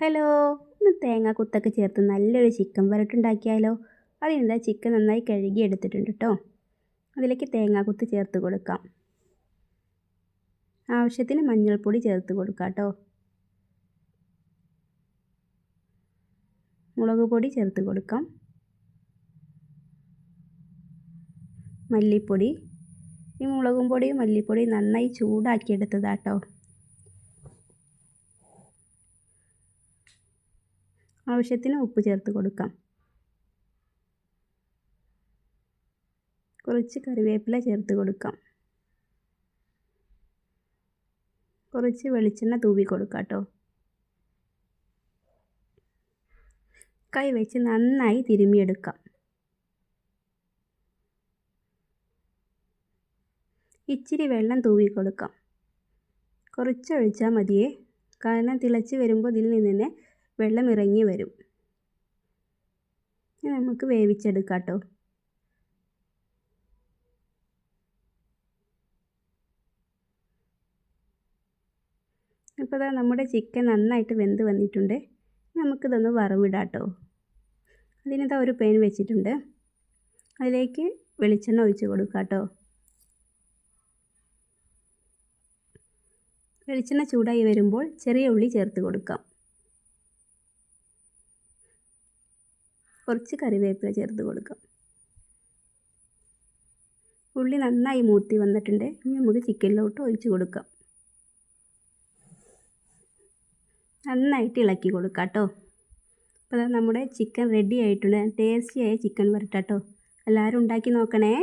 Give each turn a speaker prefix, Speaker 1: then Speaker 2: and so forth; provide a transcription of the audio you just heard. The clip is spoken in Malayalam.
Speaker 1: ഹലോ, ഇന്ന് തേങ്ങാക്കൊത്തൊക്കെ ചേർത്ത് നല്ലൊരു ചിക്കൻ വരട്ടുണ്ടാക്കിയാലോ. അതിനെന്താ ചിക്കൻ നന്നായി കഴുകി എടുത്തിട്ടുണ്ട് കേട്ടോ. അതിലേക്ക് തേങ്ങാക്കൊത്ത് ചേർത്ത് കൊടുക്കാം. ആവശ്യത്തിന് മഞ്ഞൾപ്പൊടി ചേർത്ത് കൊടുക്കാം കേട്ടോ. മുളക് പൊടി ചേർത്ത് കൊടുക്കാം. മല്ലിപ്പൊടി. ഈ മുളകും പൊടിയും മല്ലിപ്പൊടിയും നന്നായി ചൂടാക്കിയെടുത്തതാട്ടോ. ആവശ്യത്തിന് ഉപ്പ് ചേർത്ത് കൊടുക്കാം. കുറച്ച് കറിവേപ്പില ചേർത്ത് കൊടുക്കാം. കുറച്ച് വെളിച്ചെണ്ണ തൂവി കൊടുക്കാം കേട്ടോ. കൈ വെച്ച് നന്നായി തിരുമ്മിയെടുക്കാം. ഇച്ചിരി വെള്ളം തൂവി കൊടുക്കാം. കുറച്ച് ഒഴിച്ചാൽ മതിയേ, കാരണം തിളച്ച് വരുമ്പോൾ ഇതിൽ നിന്ന് തന്നെ വെള്ളം ഇറങ്ങി വരും. നമുക്ക് വേവിച്ചെടുക്കാം കേട്ടോ. അപ്പോൾ ഇതാ നമ്മുടെ ചിക്കൻ നന്നായിട്ട് വെന്ത് വന്നിട്ടുണ്ട്. നമുക്കിതൊന്ന് വറവിടാം കേട്ടോ. അതിനിതാ ഒരു പാൻ വെച്ചിട്ടുണ്ട്. അതിലേക്ക് വെളിച്ചെണ്ണ ഒഴിച്ച് കൊടുക്കാം കേട്ടോ. വെളിച്ചെണ്ണ ചൂടായി വരുമ്പോൾ ചെറിയ ഉള്ളി ചേർത്ത് കൊടുക്കാം. കുറച്ച് കറിവേപ്പില ചേർത്ത് കൊടുക്കാം. ഉള്ളി നന്നായി മൂത്തി വന്നിട്ടുണ്ട്. ഇനി നമുക്ക് ചിക്കനിലോട്ട് ഒഴിച്ച് കൊടുക്കാം. നന്നായിട്ട് ഇളക്കി കൊടുക്കാം കേട്ടോ. അപ്പോൾ നമ്മുടെ ചിക്കൻ റെഡി ആയിട്ടുണ്ട്. ടേസ്റ്റിയായ ചിക്കൻ വരട്ടാട്ടോ. എല്ലാവരും ഉണ്ടാക്കി നോക്കണേ.